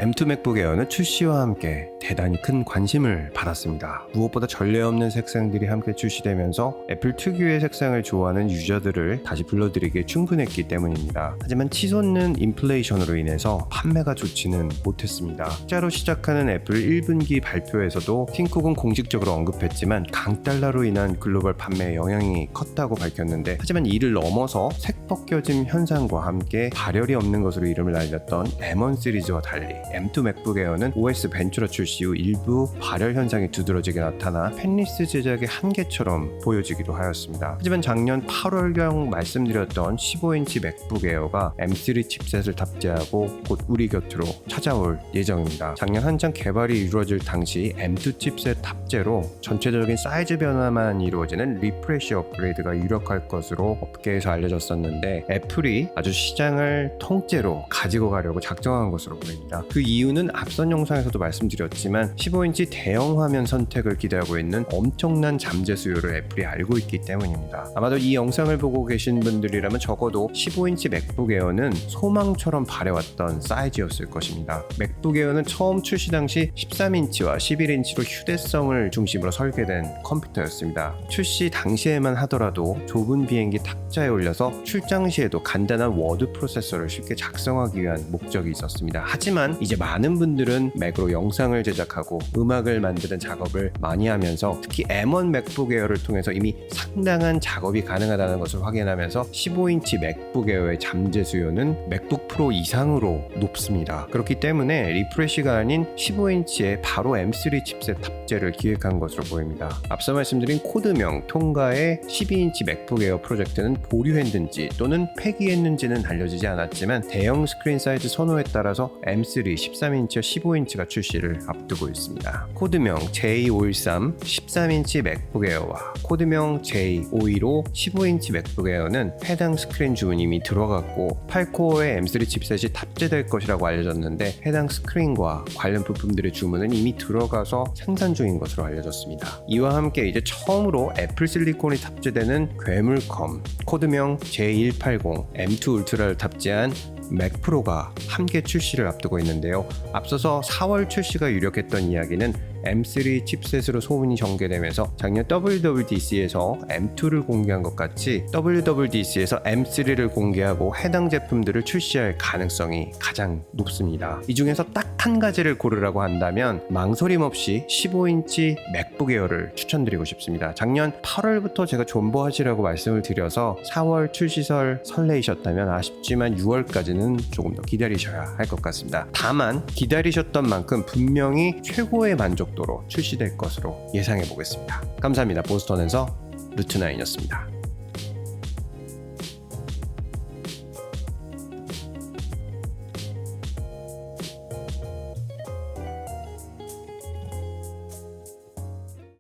M2 맥북 에어는 출시와 함께 대단히 큰 관심을 받았습니다. 무엇보다 전례 없는 색상들이 함께 출시되면서 애플 특유의 색상을 좋아하는 유저들을 다시 불러들이기에 충분했기 때문입니다. 하지만 치솟는 인플레이션으로 인해서 판매가 좋지는 못했습니다. 흑자로 시작하는 애플 1분기 발표에서도 팀쿡은 공식적으로 언급했지만 강달러로 인한 글로벌 판매에 영향이 컸다고 밝혔는데, 하지만 이를 넘어서 색 벗겨짐 현상과 함께 발열이 없는 것으로 이름을 알렸던 M1 시리즈와 달리 M2 맥북 에어는 OS 벤츄라 출시 후 일부 발열 현상이 두드러지게 나타나 펜리스 제작의 한계처럼 보여지기도 하였습니다. 하지만 작년 8월경 말씀드렸던 15인치 맥북 에어가 M3 칩셋을 탑재하고 곧 우리 곁으로 찾아올 예정입니다. 작년 한창 개발이 이루어질 당시 M2 칩셋 탑재로 전체적인 사이즈 변화만 이루어지는 리프레시 업그레이드가 유력할 것으로 업계에서 알려졌었는데, 애플이 아주 시장을 통째로 가지고 가려고 작정한 것으로 보입니다. 그 이유는 앞선 영상에서도 말씀드렸지만 15인치 대형 화면 선택을 기대하고 있는 엄청난 잠재 수요를 애플이 알고 있기 때문입니다. 아마도 이 영상을 보고 계신 분들이라면 적어도 15인치 맥북 에어는 소망처럼 바래왔던 사이즈였을 것입니다. 맥북 에어는 처음 출시 당시 13인치와 11인치로 휴대성을 중심으로 설계된 컴퓨터였습니다. 출시 당시에만 하더라도 좁은 비행기 탁자에 올려서 출장 시에도 간단한 워드 프로세서를 쉽게 작성하기 위한 목적이 있었습니다. 하지만 이제 많은 분들은 맥으로 영상을 제작하고 음악을 만드는 작업을 많이 하면서 특히 M1 맥북 에어를 통해서 이미 상당한 작업이 가능하다는 것을 확인하면서 15인치 맥북 에어의 잠재 수요는 맥북 프로 이상으로 높습니다. 그렇기 때문에 리프레시가 아닌 15인치에 바로 M3 칩셋 탑재를 기획한 것으로 보입니다. 앞서 말씀드린 코드명 통과의 12인치 맥북 에어 프로젝트는 보류했는지 또는 폐기했는지는 알려지지 않았지만 대형 스크린 사이즈 선호에 따라서 M3 13인치와 15인치가 출시를 앞두고 있습니다. 코드명 J513 13인치 맥북 에어와 코드명 J515 15인치 맥북 에어는 해당 스크린 주문이 이미 들어갔고 8코어의 M3 칩셋이 탑재될 것이라고 알려졌는데, 해당 스크린과 관련 부품들의 주문은 이미 들어가서 생산 중인 것으로 알려졌습니다. 이와 함께 이제 처음으로 애플 실리콘이 탑재되는 괴물컴 코드명 J180 M2 울트라를 탑재한 맥 프로가 함께 출시를 앞두고 있는데요. 앞서서 4월 출시가 유력했던 이야기는 M3 칩셋으로 소문이 전개되면서 작년 WWDC에서 M2를 공개한 것 같이 WWDC에서 M3를 공개하고 해당 제품들을 출시할 가능성이 가장 높습니다. 이 중에서 딱 한 가지를 고르라고 한다면 망설임 없이 15인치 맥북 에어를 추천드리고 싶습니다. 작년 8월부터 제가 존버하시라고 말씀을 드려서 4월 출시설 설레이셨다면 아쉽지만 6월까지는 조금 더 기다리셔야 할 것 같습니다. 다만 기다리셨던 만큼 분명히 최고의 만족도로 출시될 것으로 예상해 보겠습니다. 감사합니다. 보스턴에서 루트9이었습니다.